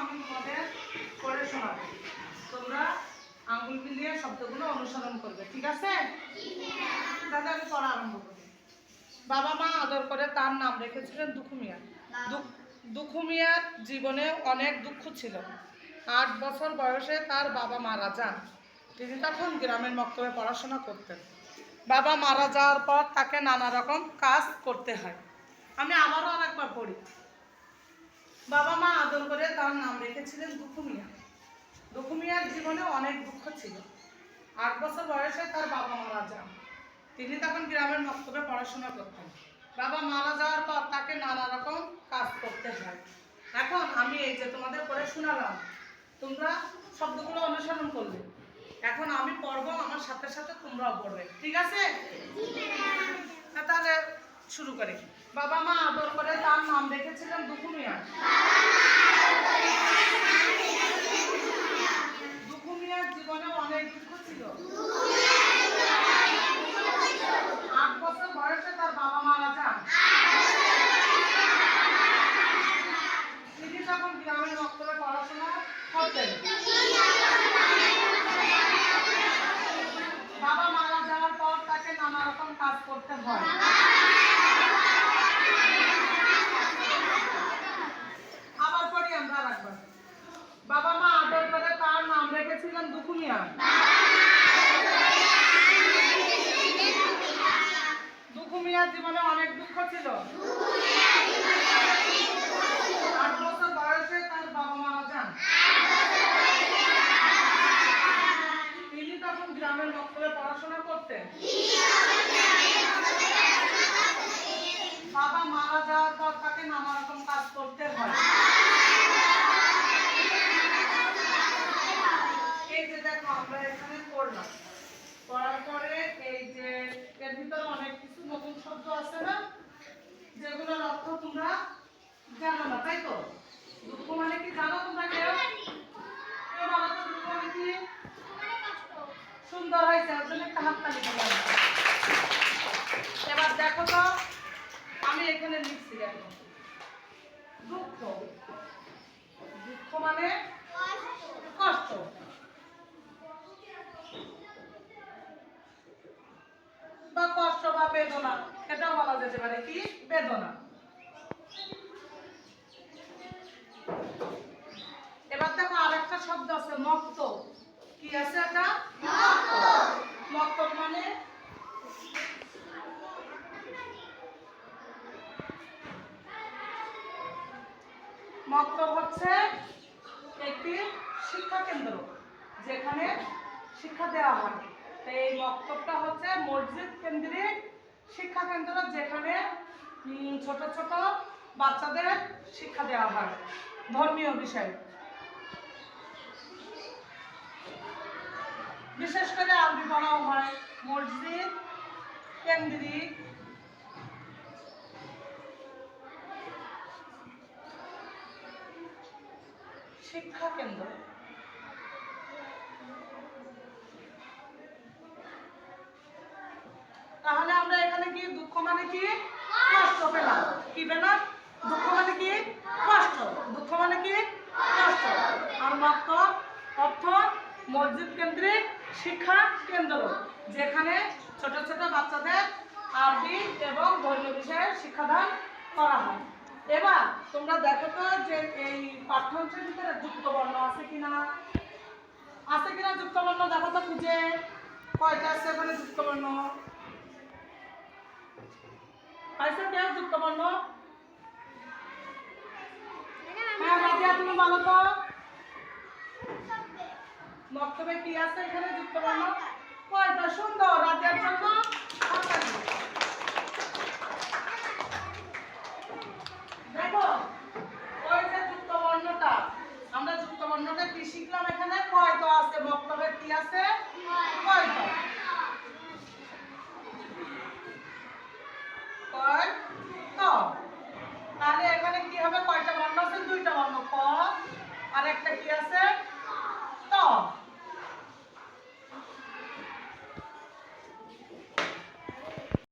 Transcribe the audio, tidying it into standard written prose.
আমি তোমাদের পড়ে শোনাবো, তোমরা আঙ্গুল মিলিয়ে শব্দগুলো অনুসরণ করবে, ঠিক আছে? তাহলে আমি পড়া আরম্ভ করি। বাবা মা আদর করে তার নাম রেখেছিলেন দুখু মিয়া। দুখু মিয়ার জীবনে অনেক দুঃখ ছিল। 8 বছর বয়সে তার বাবা মারা যান। তিনি তখন গ্রামের মক্তবে পড়াশোনা করতেন। বাবা মারা যাওয়ার পর তাকে নানা রকম কাজ করতে হয়। আমি আবারও আরেকবার পড়ি। বাবা মা আদর করে তার নাম রেখেছিলেন দুখু মিয়া। দুখু মিয়ার জীবনে অনেক দুঃখ ছিল। 8 বছর বয়সে তার বাবা মারা যান। তিনি তখন গ্রামের মক্তবে পড়াশোনা করতেন। বাবা মারা যাওয়ার পর তাকে নানা রকম কাজ করতে হয়। এখন আমি এই যে তোমাদের পড়ে শোনালাম, তোমরা শব্দগুলো অনুসরণ করবে। এখন আমি পড়বো, আমার সাথে সাথে তোমরাও পড়বে, ঠিক আছে? তাহলে শুরু করি। বাবা মা আদর করে তার নাম রেখেছিলেন দুখু মিয়া। দুখু মিয়ার জীবনে অনেক দুঃখ ছিল। 8 বছর বয়সে তার বাবা মারা যান। তিনি তখন গ্রামের মক্তবে পড়াশোনা করতেন। বাবা মারা যাওয়ার পর তাকে নানা রকম কাজ করতে হয়। আবার পড়ি আমরা আরেকবার। বাবা মা আদর করে তার নাম রেখেছিলেন দুখু মিয়া। দুখু মিয়ার জীবনে অনেক দুঃখ ছিল। 8 বছর বয়সে তার বাবা মারা যান। তিনি তখন গ্রামের মক্তবে পড়াশোনা করতেন। বাবা মারা যাওয়ার পর তাকে নানা রকম কাজ করতে হয়। এই যে দেখো আমরা এখানে পড়লাম, পড়ার পরে এই যে এর ভিতরে অনেক কিছু নতুন শব্দ আছে না, যেগুলোর অর্থ তোমরা জানো না, তাই তো? দুঃখ মানে কি জানো তোমরা? কেউ কেউ বলো তো দুঃখ মানে কি? সুন্দর হয়েছে, ওর জন্য একটা হাততালি দিলাম। এবার দেখো তো, আমি এখানে লিখছি, দেখো দুঃখ। দুঃখ মানে কষ্ট। বা কষ্ট বা বেদনা, এটাও বলা যেতে পারে কি? বেদনা। এবার দেখো আরেকটা শব্দ আছে মক্ত। কি আছে এটা? মক্ত মানে মক্তব হচ্ছে একটি শিক্ষা কেন্দ্র, যেখানে শিক্ষা দেওয়া হয়। এই মক্তবটা হচ্ছে মসজিদ কেন্দ্রিক শিক্ষা কেন্দ্র, যেখানে ছোট ছোট বাচ্চাদের শিক্ষা দেওয়া হয় ধর্মীয় বিষয়ে। বিশেষ করে আরবি পড়াও হয়। মসজিদ কেন্দ্রিক শিক্ষা কেন্দ্র। তাহলে আমরা এখানে কি দুঃখ মানে কি? কষ্ট পেলাম। কি পেলাম? দুঃখ মানে কি? কষ্ট। দুঃখ মানে কি? কষ্ট। আর মক্তব অর্থ মসজিদ কেন্দ্রিক শিক্ষা কেন্দ্র, যেখানে ছোট ছোট বাচ্চাদের আরবি এবং ধর্মীয় বিষয়ে শিক্ষাদান করা হয়। এবার তোমরা দেখো তো যে এই পাঠ্যাংশের ভিতরে যুক্ত বর্ণ আছে কিনা? আছে কিনা যুক্ত বর্ণ? দেখো তো খুঁজে, কয়টা আছে ওখানে যুক্ত বর্ণ? পাইছো কেউ যুক্ত বর্ণ? হ্যাঁ রাজিয়া, তুমি বলো তো মক্তবে কি আছে এখানে যুক্ত বর্ণ? কয়টা? সুন্দর, রাজিয়ার জন্য